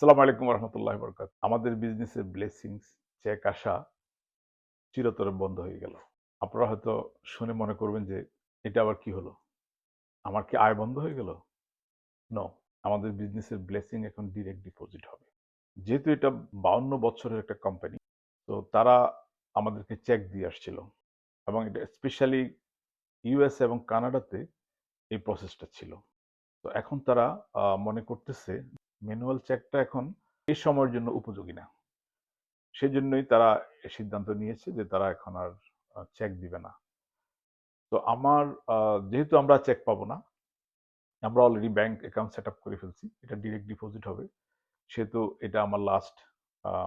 আসসালামু আলাইকুম রহমতুল্লাহ বরকাত। আমাদের বিজনেসের ব্লেসিংস চেক আসা চিরতরে বন্ধ হয়ে গেল। আপনারা হয়তো শুনে মনে করবেন যে এটা আবার কি হলো? আমার কি আয় বন্ধ হয়ে গেল? নো, আমাদের বিজনেসের ব্লেসিং এখন ডিরেক্ট ডিপোজিট হবে। যেহেতু এটা 52 বছরের একটা কোম্পানি, তো তারা আমাদেরকে চেক দিয়ে আসছিল এবং এটা স্পেশালি ইউএস এবং কানাডাতে এই প্রসেসটা ছিল। তো এখন তারা মনে করতেছে ম্যানুয়াল চেকটা এখন এই সময়ের জন্য উপযোগী না। সেজন্যই তারা সিদ্ধান্ত নিয়েছে যে তারা এখন আর চেক দিবে না। তো আমার যেহেতু আমরা চেক পাবো না, আমরা already bank account set up করে ফেলছি, এটা ডিরেক্ট ডিপোজিট হবে। সেহেতু এটা আমার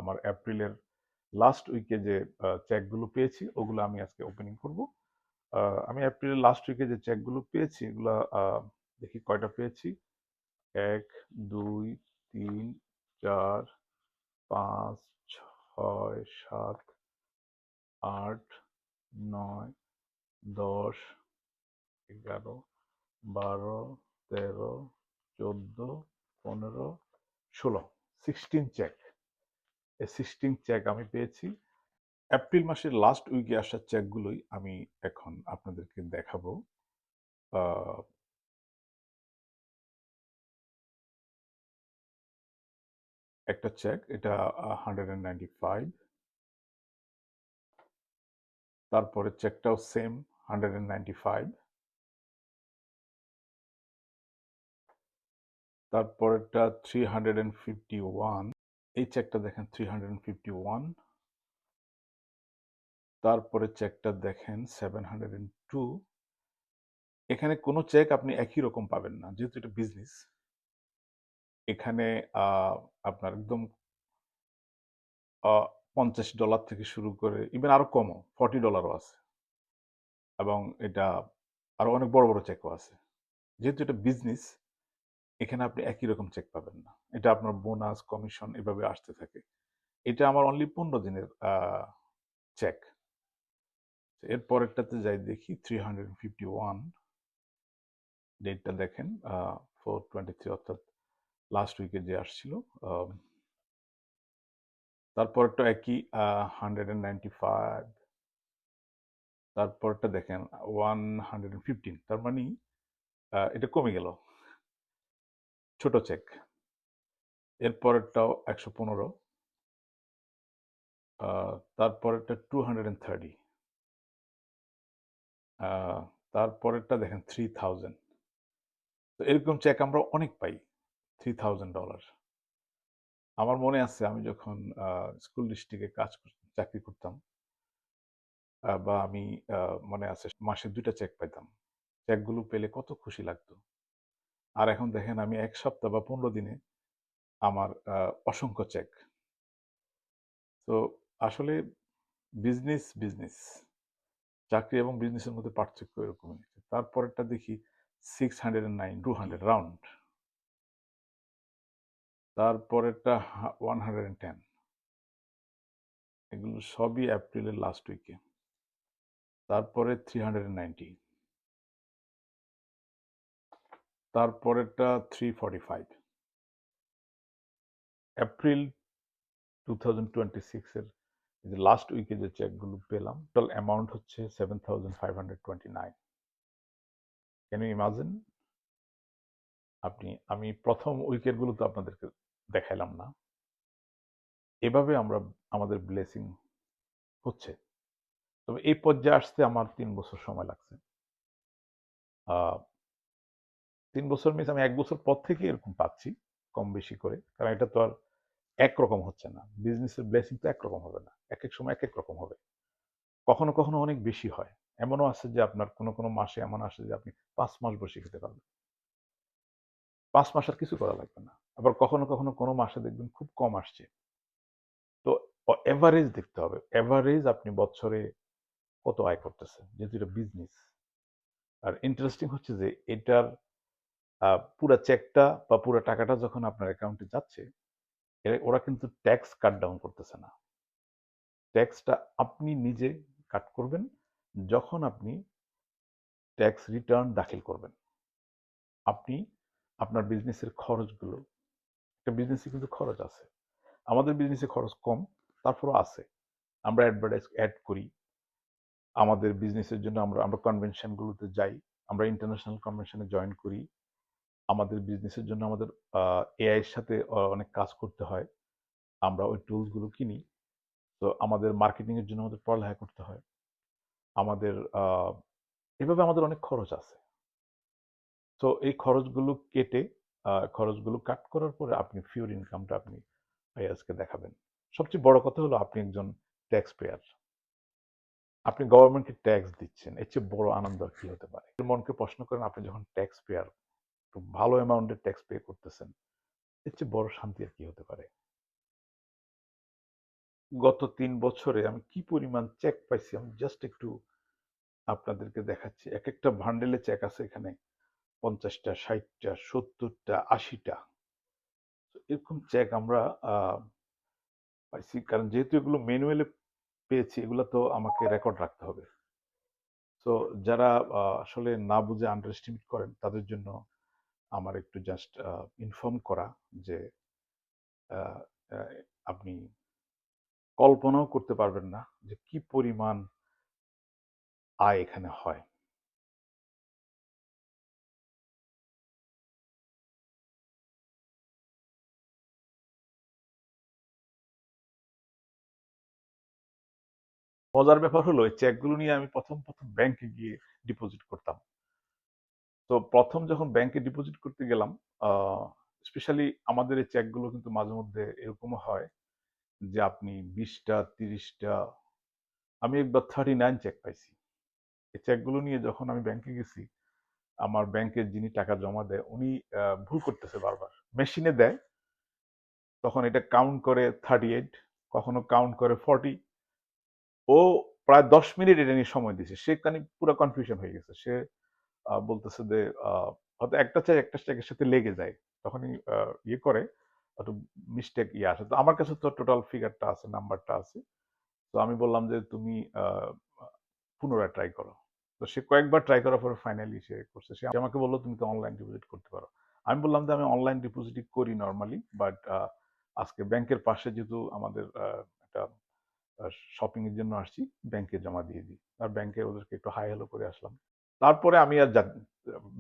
আমার এপ্রিলের লাস্ট উইকে যে চেকগুলো পেয়েছি ওগুলো আমি আজকে ওপেনিং করব। আমি এপ্রিলের লাস্ট উইকে যে চেকগুলো পেয়েছি এগুলা দেখি কয়টা পেয়েছি। ১, ২, ৩, ৪, ৫, ৬, ৭, ৮, ৯, ১০, ১১, ১২, ১৩, ১৪, ১৫, ১৬, 16 চেক। এই 16 চেক আমি পেয়েছি। এপ্রিল মাসের লাস্ট উইকে আসা চেকগুলোই আমি এখন আপনাদেরকে দেখাবো। আহ, একটা চেক, এটা 195। তারপরে চেকটাও সেম 195। তারপরেরটা 351। এই চেকটা দেখেন 351। তারপরে চেকটা দেখেন 702। এখানে কোনো চেক আপনি একই রকম পাবেন না, যেহেতু এটা বিজনেস। এখানে আপনার একদম $50 থেকে শুরু করে ইভেন আরো কমও $40 আছে, এবং এটা আরো অনেক বড় বড় চেকও আছে। যেহেতু এটা বিজনেস, এখানে আপনি একই রকম চেক পাবেন না। এটা আপনার বোনাস কমিশন এভাবে আসতে থাকে। এটা আমার অনলি 15 দিনের চেক। এর পরেরটাতে যাই দেখি 351। ডেটটা দেখেন 4/23, অর্থাৎ লাস্ট উইকে যে আসছিল। আহ, তারপরটা একই 195। তারপরটা দেখেন 115। তার মানে এটা কমে গেল, ছোট চেক। এরপরেরটাও 115। তারপরেরটা 230। তারপরেরটা দেখেন 3000। তো এরকম চেক আমরা অনেক পাই, $3000। আমার মনে আছে আমি যখন স্কুল ডিস্ট্রিক্টে চাকরি করতাম, বা আমি মনে আছে মাসে 2টা চেক পাইতাম। চেকগুলো পেলে কত খুশি লাগতো। আর এখন দেখেন আমি 1 সপ্তাহ বা 15 দিনে আমার অসংখ্য চেক। তো আসলে বিজনেস বিজনেস, চাকরি এবং বিজনেসের মধ্যে পার্থক্য এরকমই। তারপরেরটা দেখি 609, 200 রাউন্ড। তারপরেরটা 110। এগুলো সবই এপ্রিলের লাস্ট উইকে। তারপরে 390। তারপরেরটা 345। এপ্রিল 2026 এর যে লাস্ট উইকে যে চেকগুলো পেলাম, টোটাল অ্যামাউন্ট হচ্ছে 7529। Can you imagine? আমি প্রথম উইকের গুলো তো আপনাদেরকে দেখাইলাম না। এভাবে আমরা আমাদের ব্লেসিং হচ্ছে। তবে এই পর্যায়ে আসতে আমার 3 বছর সময় লাগছে। আহ 3 বছর মিনস আমি 1 বছর পর থেকে এরকম পাচ্ছি, কম বেশি করে। কারণ এটা তো আর একরকম হচ্ছে না। বিজনেসের ব্লেসিং তো একরকম হবে না, এক এক সময় এক এক রকম হবে। কখনো কখনো অনেক বেশি হয়। এমনও আছে যে আপনার কোনো কোনো মাসে এমন আসে যে আপনি 5 মাস বসে খেতে পারবেন, 5 মাস আর কিছু করা লাগবে না। আবার কখনো কখনো কোনো মাসে দেখবেন খুব কম আসছে। তো এভারেজ দেখতে হবে, এভারেজ আপনি বছরে কত আয় করতেছেন, যেহেতু এটা বিজনেস। আর ইন্টারেস্টিং হচ্ছে যে এটার পুরা চেকটা বা পুরা টাকাটা যখন আপনার অ্যাকাউন্টে যাচ্ছে, ওরা কিন্তু ট্যাক্স কাট ডাউন করতেছে না। ট্যাক্সটা আপনি নিজে কাট করবেন যখন আপনি ট্যাক্স রিটার্ন দাখিল করবেন। আপনি আপনার বিজনেসের খরচগুলো একটা বিজনেসে কিন্তু খরচ আছে। আমাদের বিজনেসে খরচ কম, তারপরও আছে। আমরা অ্যাড করি। আমাদের বিজনেসের জন্য আমরা আমরা কনভেনশনগুলোতে যাই। আমরা ইন্টারন্যাশনাল কনভেনশনে জয়েন করি। আমাদের বিজনেসের জন্য আমাদের এআই এর সাথে অনেক কাজ করতে হয়। আমরা ওই টুলস গুলো কিনি। তো আমাদের মার্কেটিং এর জন্য আমাদের পড়ালেখা করতে হয়। আমাদের এভাবে আমাদের অনেক খরচ আছে। তো এই খরচগুলো কাট করার পরে আপনি পিওর ইনকামটা আপনি আইআরএস কে দেখাবেন। সবচেয়ে বড় কথা হলো আপনি একজন ট্যাক্স পেয়ার। আপনি গভর্নমেন্টকে ট্যাক্স দিচ্ছেন। এর চেয়ে বড় আনন্দ আর কি হতে পারে? মনকে প্রশ্ন করেন, আপনি যখন ট্যাক্স পেয়ার, খুব ভালো অ্যামাউন্টের ট্যাক্স পে করতেছেন, এর চেয়ে বড় শান্তি আর কি হতে পারে? গত ৩ বছরে আমি কি পরিমাণ চেক পাইছি আমি জাস্ট একটু আপনাদেরকে দেখাচ্ছি। একেকটা বান্ডেলে চেক আছে এখানে ৫০টা, ৬০টা, ৭০টা, ৮০টা। এরকম চেক আমরা আ পাইছি। কারণ যেহেতু এগুলো ম্যানুয়ালি পেয়েছি, এগুলো তো আমাকে রেকর্ড রাখতে হবে। তো যারা আসলে না বুঝে আন্ডার এস্টিমেট করেন, তাদের জন্য আমার একটু জাস্ট ইনফর্ম করা যে আ আ আপনি কল্পনাও করতে পারবেন না যে কি পরিমাণ আয় এখানে হয়। মজার ব্যাপার হলো এই চেকগুলো নিয়ে আমি ১ম ব্যাংকে গিয়ে ডিপোজিট করতাম। তো ১ম যখন ব্যাংকে ডিপোজিট করতে গেলাম, আ স্পেশালি আমাদের এই চেকগুলো কিন্তু মাঝেমধ্যে এরকমও হয় যে আপনি ২০ টা, ৩০ টা, আমি একবার 39 চেক পাইছি। এই চেকগুলো নিয়ে যখন আমি ব্যাংকে গেছি, আমার ব্যাংকের যিনি টাকা জমা দেয় উনি ভুল করতেছে বারবার। মেশিনে দেয়, তখন এটা কাউন্ট করে 38, কখনো কাউন্ট করে 40। ও প্রায় ১০ মিনিট এটা নিয়ে সময় দিছে। সে পুরা কনফিউশন হয়ে গেছে। সে বলতেছে যে হয়তো একটা চেক একটা চেকের সাথে লেগে যায়। তখনই ইয়ে করে একটু মিস্টেক আসে। তো আমার কাছে তো টোটাল ফিগারটা আছে, নাম্বারটা আছে। তো আমি বললাম যে তুমি আ আ পুনরায় ট্রাই করো। তো সে কয়েকবার ট্রাই করার পরে ফাইনালি সে করছে। সে আমাকে বলল তুমি তো অনলাইন ডিপোজিট করতে পারো। আমি বললাম যে আমি অনলাইন ডিপোজিটই করি নরমালি। বাট আজকে ব্যাংকের পাশে যেহেতু আমাদের একটা আ শপিং এর জন্য আসছি, ব্যাংকে জমা দিয়ে দিই। আর ব্যাংকে ওদেরকে একটু হাই হ্যালো করে আসলাম। তারপরে আমি আর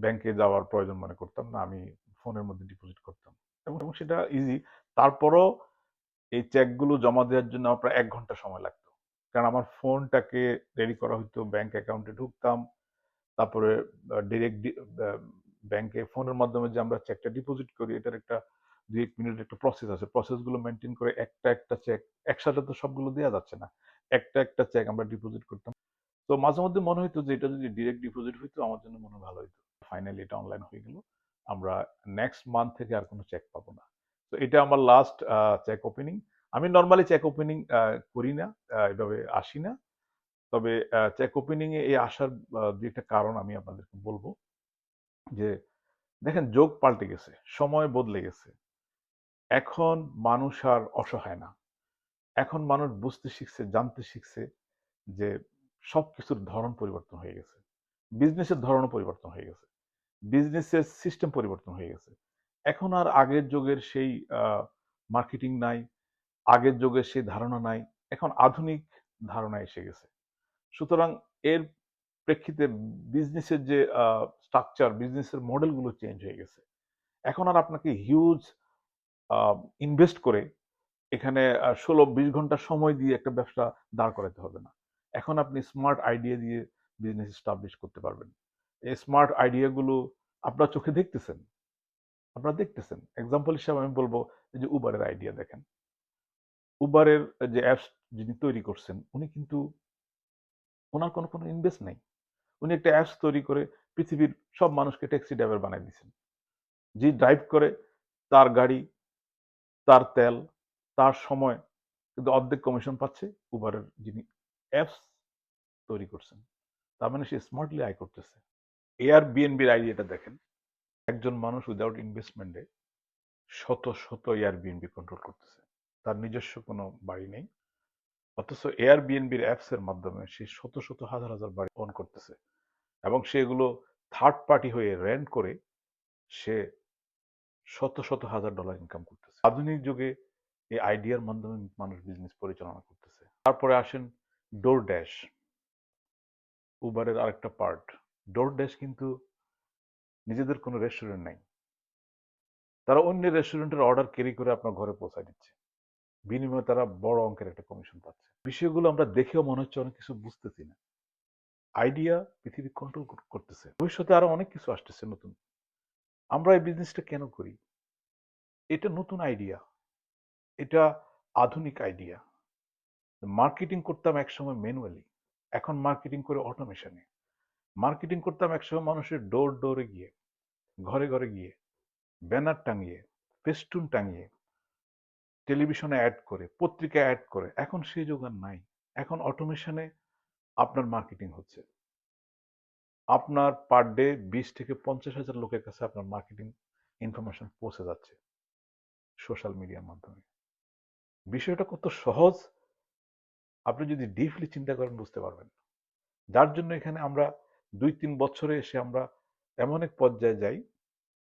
ব্যাংকে যাওয়ার প্রয়োজন মনে করতাম না। আমি ফোনের মধ্যে ডিপোজিট করতাম। এবং সেটা ইজি। তারপরও এই চেকগুলো জমা দেওয়ার জন্য আমার প্রায় ১ ঘন্টা সময় লাগতো। কারণ আমার ফোনটাকে রেডি করা হইতো, ব্যাংক অ্যাকাউন্টে ঢুকতাম। তারপরে ডিরেক্ট ব্যাংকে ফোনের মাধ্যমে যে আমরা চেকটা ডিপোজিট করি, এটার একটা ২-১ মিনিটের একটা প্রসেস আছে। প্রসেসগুলো মেইনটেইন করে একটা চেক একসাথে তো সবগুলো দেয়া যাচ্ছে না। একটা চেক আমরা ডিপোজিট করতাম। তো মাঝে মধ্যে মনে হইতো যে এটা যদি ডিরেক্ট ডিপোজিট হইতো আমার জন্য মনে হয় ভালো হইতো। ফাইনালি এটা অনলাইন হয়ে গেল। আমরা নেক্সট মান্থ থেকে আর কোনো চেক পাবো না। তো এটা আমার লাস্ট চেক ওপেনিং। আমি নরমালি চেক ওপেনিং করি না। এভাবে আসি না। তবে চেক ওপেনিং এ এই আসার ২ একটা কারণ আমি আপনাদেরকে বলব। যে দেখেন যুগ পাল্টে গেছে, সময় বদলে গেছে। এখন মানুষ আর অসহায় না। এখন মানুষ বুঝতে শিখছে, জানতে শিখছে যে সবকিছুর ধরন পরিবর্তন হয়ে গেছে। বিজনেসের ধরনও পরিবর্তন হয়ে গেছে। বিজনেসের সিস্টেম পরিবর্তন হয়ে গেছে। এখন আর আগের যুগের সেই আ মার্কেটিং নাই, আগের যুগের সেই ধারণা নাই। এখন আধুনিক ধারণা এসে গেছে। সুতরাং এর প্রেক্ষিতে বিজনেসের যে স্ট্রাকচার, বিজনেসের মডেল গুলো চেঞ্জ হয়ে গেছে। এখন আর আপনাকে হিউজ আ ইনভেস্ট করে এখানে ১৬-২০ ঘন্টা সময় দিয়ে একটা ব্যবসা দাঁড় করাতে হবে না। এখন আপনি স্মার্ট আইডিয়া দিয়ে বিজনেস এস্টাবলিশ করতে পারবেন। এই স্মার্ট আইডিয়া গুলো আপনার চোখে দেখতেছেন। আপনারা দেখতেছেন। এক্সাম্পল হিসেবে আমি বলব এই যে উবারের আইডিয়া দেখেন। উবারের যে অ্যাপস যিনি তৈরি করছেন উনি কিন্তু উনার কোনো ইনভেস্ট নাই। উনি একটা অ্যাপস তৈরি করে পৃথিবীর সব মানুষকে ট্যাক্সি ড্রাইভার বানায় দিছেন। যে ড্রাইভ করে তার গাড়ি, তার তেল, তার সময় কিন্তু অর্ধেক কমিশন পাচ্ছে উবারের যিনি অ্যাপস তৈরি করছেন। তার মানে সে স্মার্টলি আয় করতেছে। এয়ারবিএনবির আইডিয়াটা দেখেন। একজন মানুষ উইদাউট ইনভেস্টমেন্টে শত এয়ারবিএনবি কন্ট্রোল করতেছে। তার নিজস্ব কোনো বাড়ি নেই। অথচ এয়ারবিএনবির অ্যাপস এর মাধ্যমে সে শত হাজার বাড়ি ওন করতেছে। এবং সে এগুলো থার্ড পার্টি হয়ে রেন্ট করে সে শত শত হাজার ডলার ইনকাম করতেছে। আধুনিক যুগে এই আইডিয়ার মাধ্যমে মানুষ বিজনেস পরিচালনা করতেছে। তারপরে আসেন ডোর ড্যাশ, উবারের আরেকটা পার্ট। ডোর ড্যাশ কিন্তু নিজেদের কোনো রেস্টুরেন্ট নাই, তারা অন্যের রেস্টুরেন্টের অর্ডার ক্যারি করে আপনার ঘরে পৌঁছায় দিচ্ছে, বিনিময়ে তারা বড় অঙ্কের একটা কমিশন পাচ্ছে। বিষয়গুলো আমরা দেখেও মনে হচ্ছে অনেক কিছু বুঝতেছি না। আইডিয়া পৃথিবী কন্ট্রোল করতেছে। ভবিষ্যতে আরো অনেক কিছু আসতেছে নতুন। আমরা এই বিজনেসটা কেন করি? এটা নতুন আইডিয়া, এটা আধুনিক আইডিয়া। মার্কেটিং করতাম একসময় ম্যানুয়ালি, এখন মার্কেটিং করে অটোমেশনে। মার্কেটিং করতাম একসময় মানুষের ডোর ডোরে গিয়ে, ঘরে ঘরে গিয়ে, ব্যানার টাঙিয়ে, ফেস্টুন টাঙিয়ে, টেলিভিশনে অ্যাড করে, পত্রিকায় অ্যাড করে। এখন সেই যোগান নাই। এখন অটোমেশনে আপনার মার্কেটিং হচ্ছে। আপনার পার ডে 20 থেকে 50,000 লোকের কাছে আপনার মার্কেটিং ইনফরমেশন পৌঁছে যাচ্ছে সোশ্যাল মিডিয়ার মাধ্যমে। বিষয়টা কত সহজ, আপনি যদি ডিপলি চিন্তা করেন বুঝতে পারবেন। যার জন্য এখানে আমরা 2-3 বছরে এসে আমরা এমন এক পর্যায়ে যাই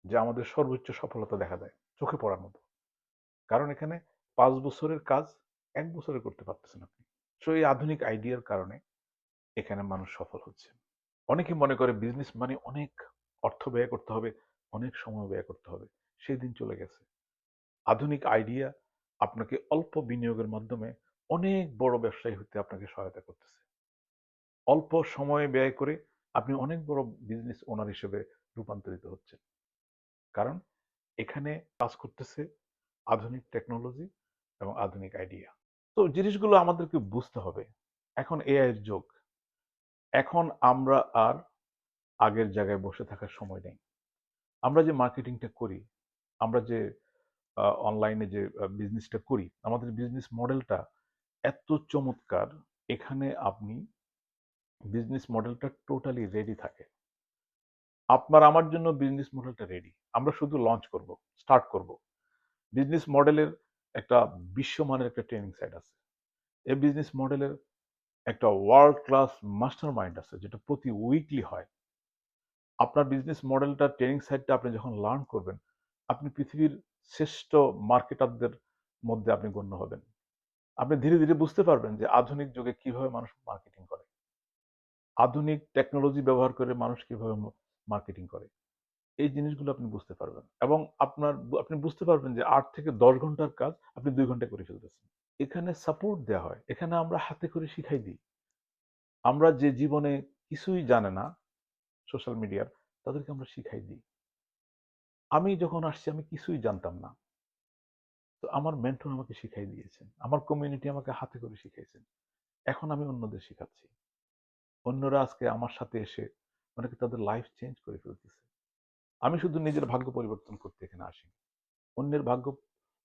যে আমাদের সর্বোচ্চ সফলতা দেখা যায়, চোখে পড়ার মতো। কারণ এখানে 5 বছরের কাজ 1 বছরে করতে পারতেছেন আপনি। সো এই আধুনিক আইডিয়ার কারণে এখানে মানুষ সফল হচ্ছে। অনেকে মনে করে বিজনেস মানে অনেক অর্থ ব্যয় করতে হবে, অনেক সময় ব্যয় করতে হবে। সেই দিন চলে গেছে। আধুনিক আইডিয়া আপনাকে অল্প বিনিয়োগের মাধ্যমে অনেক বড় ব্যবসায়ী হতে আপনাকে সহায়তা করতেছে। অল্প সময় ব্যয় করে আপনি অনেক বড় বিজনেস ওনার হিসেবে রূপান্তরিত হচ্ছেন। কারণ এখানে কাজ করতেছে আধুনিক টেকনোলজি এবং আধুনিক আইডিয়া। তো জিনিসগুলো আমাদেরকে বুঝতে হবে। এখন এআই এর যুগ। এখন আমরা আর আগের জায়গায় বসে থাকার সময় নেই। আমরা যে মার্কেটিংটা করি, আমরা যে অনলাইনে যে বিজনেসটা করি, আমাদের বিজনেস মডেলটা এত চমৎকার। এখানে আপনি বিজনেস মডেলটা টোটালি রেডি থাকে। আপনার আমার জন্য বিজনেস মডেলটা রেডি। আমরা শুধু লঞ্চ করব, স্টার্ট করব। বিজনেস মডেলের একটা বিশ্বমানের একটা ট্রেনিং সাইট আছে। এই বিজনেস মডেলের একটা ওয়ার্ল্ড ক্লাস মাস্টার মাইন্ড আছে, যেটা প্রতি উইকলি হয়। আপনার বিজনেস মডেলটা ট্রেনিং সাইটটা আপনি যখন লার্ন করবেন, আপনি পৃথিবীর শ্রেষ্ঠ মার্কেটারদের মধ্যে আপনি গণ্য হবেন। আপনি ধীরে ধীরে বুঝতে পারবেন যে আধুনিক যুগে কিভাবে মানুষ মার্কেটিং করে, আধুনিক টেকনোলজি ব্যবহার করে মানুষ কিভাবে মার্কেটিং করে। এই জিনিসগুলো আপনি বুঝতে পারবেন এবং আপনি বুঝতে পারবেন যে 8 থেকে 10 ঘন্টার কাজ আপনি 2 ঘন্টায় করে ফেলতেছেন। এখানে সাপোর্ট দেওয়া হয়, এখানে আমরা হাতে করে শিখাই দিই। আমরা যে জীবনে কিছুই জানে না সোশ্যাল মিডিয়ার, তাদেরকে আমরা শিখাই দিই। আমি যখন আসছি আমি কিছুই জানতাম না, তো আমার মেন্টর আমাকে শিখাই দিয়েছেন, আমার কমিউনিটি আমাকে হাতে করে শিখাইছেন। এখন আমি অন্যদের শিখাচ্ছি। অন্যরা আজকে আমার সাথে এসে অনেকে তাদের লাইফ চেঞ্জ করে ফেলতেছে। আমি শুধু নিজের ভাগ্য পরিবর্তন করতে এখানে আসি, অন্যের ভাগ্য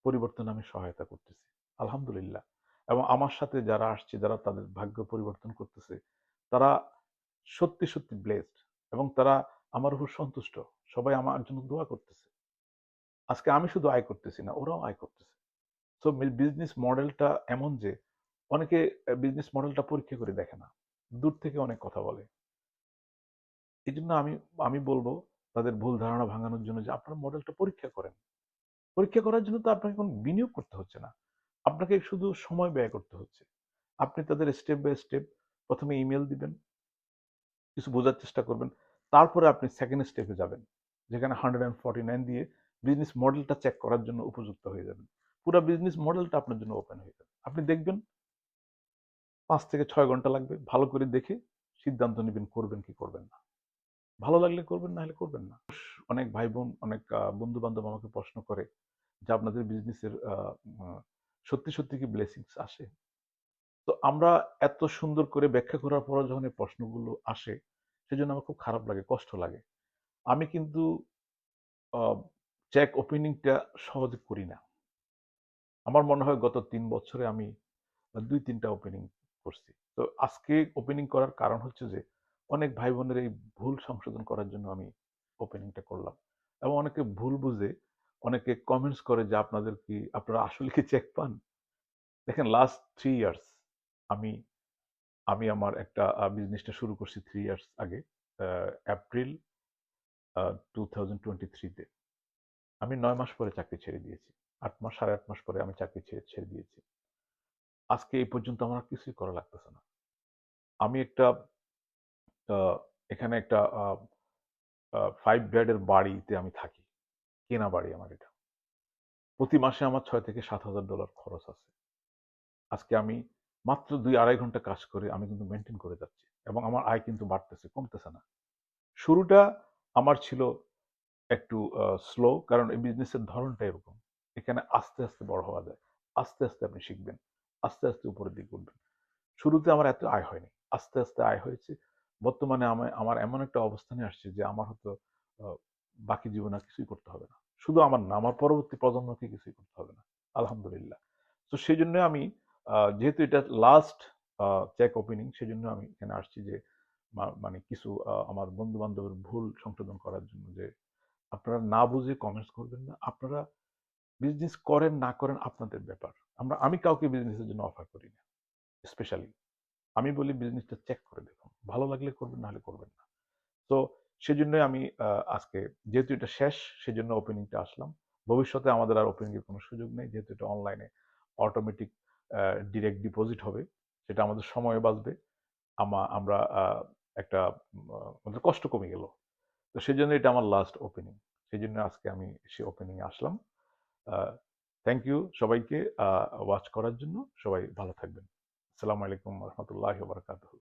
পরিবর্তনে আমি সহায়তা করতেছি, আলহামদুলিল্লাহ। এবং আমার সাথে যারা আসছে, যারা তাদের ভাগ্য পরিবর্তন করতেছে, তারা সত্যি সত্যি ব্লেসড এবং তারা আমার উপর সন্তুষ্ট। সবাই আমার জন্য দোয়া করতেছে। আজকে আমি শুধু আয় করতেছি না, ওরাও আয় করতেছে। সো বিজনেস মডেলটা এমন যে অনেকে বিজনেস মডেলটা পরীক্ষা করে দেখে না, দূর থেকে অনেক কথা বলে। এই জন্য আমি আমি বলবো তাদের ভুল ধারণা ভাঙানোর জন্য যে আপনার মডেলটা পরীক্ষা করেন। পরীক্ষা করার জন্য তো আপনাকে কোনো বিনিয়োগ করতে হচ্ছে না, আপনাকে শুধু সময় ব্যয় করতে হচ্ছে। আপনি তাদের স্টেপ বাই স্টেপ প্রথমে ইমেল দিবেন, কিছু বোঝার চেষ্টা করবেন, তারপরে আপনি সেকেন্ড স্টেপে যাবেন, যেখানে 149 দিয়ে বিজনেস মডেলটা চেক করার জন্য উপযুক্ত হয়ে যাবেন। পুরো বিজনেস মডেলটা আপনার জন্য ওপেন হয়ে যাবে। আপনি দেখবেন 5 থেকে 6 ঘন্টা লাগবে। ভালো করে দেখে সিদ্ধান্ত নেবেন করবেন কি করবেন না। ভালো লাগলে করবেন, না হলে করবেন না। অনেক ভাই বোন, অনেক বন্ধু বান্ধব আমাকে প্রশ্ন করে যে আপনাদের বিজনেসের সত্যি সত্যি কি ব্লেসিংস আসে? তো আমরা এত সুন্দর করে ব্যাখ্যা করার পর যখন এই প্রশ্নগুলো আসে, সেজন্য আমার খুব খারাপ লাগে, কষ্ট লাগে। আমি কিন্তু চেক ওপেনিংটা সহজে করি না। আমার মনে হয় গত 3 বছরে আমি 2-3টা ওপেনিং করছি। তো আজকে ওপেনিং করার কারণ হচ্ছে যে অনেক ভাই বোনের এই ভুল সংশোধন করার জন্য আমি ওপেনিংটা করলাম। এবং অনেকে ভুল বুঝে অনেকে কমেন্টস করে যে আপনারা আসলে কি চেক পান? দেখেন লাস্ট 3 ইয়ার্স আমি আমি আমার একটা বিজনেসটা শুরু করছি 3 ইয়ার্স আগে, এপ্রিল 2023 তে। আমি ৯ মাস পরে চাকরি ছেড়ে দিয়েছি। ৮ মাস ৮.৫ মাস পরে আমি চাকরি ছেড়ে দিয়েছি। আজকে এই পর্যন্ত আমার আর কিছুই করা লাগতেছে না। আমি একটা আ এখানে একটা 5 বেডের বাড়িতে আমি থাকি। কেনা বাড়ি আমার এটা। প্রতি মাসে আমার $৬,000 থেকে $৭,000 খরচ আছে। আজকে আমি মাত্র ২-২.৫ ঘন্টা কাজ করে আমি কিন্তু মেইনটেইন করে যাচ্ছি। এবং আমার আয় কিন্তু বাড়তেছে, কমতেছে না। শুরুটা আমার ছিল একটু স্লো, কারণ এই বিজনেসের ধরনটা এরকম। এখানে আস্তে, আস্তে বড় হওয়া যায়। আস্তে, আস্তে আপনি শিখবেন। আস্তে, আস্তে উপরের দিকে উঠবেন। শুরুতে আমার এত আয় হয়নি। আস্তে, আস্তে আয় হয়েছে। বর্তমানে আমার এমন একটা অবস্থানে আসছে যে আমার হয়তো আ বাকি জীবনে আর কিছুই করতে হবে না। শুধু আমার না, আমার পরবর্তী প্রজন্মকে কিছুই করতে হবে না। আলহামদুলিল্লাহ। তো সেজন্য আমি যেহেতু এটা লাস্ট আ চেক ওপেনিং, সেজন্য আমি এখানে আসছি যে মানে কিছু আমার বন্ধু-বান্ধবের ভুল সংশোধন করার জন্য, যে আপনারা না বুঝে কমেন্টস করবেন না। আপনারা বিজনেস করেন না করেন আপনাদের ব্যাপার। আমি কাউকে বিজনেসের জন্য অফার করি না। স্পেশালি আমি বলি বিজনেসটা চেক করে দেখুন। ভালো লাগলে করবেন, না হলে করবেন না। তো সেজন্যই আমি আজকে, যেহেতু এটা শেষ, সেজন্য ওপেনিংটা আসলাম। ভবিষ্যতে আমাদের আর ওপেনিং এর কোনো সুযোগ নেই। যেহেতু এটা অনলাইনে অটোমেটিক ডিরেক্ট ডিপোজিট হবে। সেটা আমাদের সময়ও বাঁচবে। আমরা একটা আমাদের কষ্ট কমে গেল। তো সেজন্য এটা আমার লাস্ট ওপেনিং। সেজন্য আজকে আমি সেই ওপেনিং এ আসলাম। আ থ্যাংক ইউ সবাইকে ওয়াচ করার জন্য। সবাই ভালো থাকবেন। আসসালামু আলাইকুম ওয়া রাহমাতুল্লাহি ওয়া বারাকাতুহু।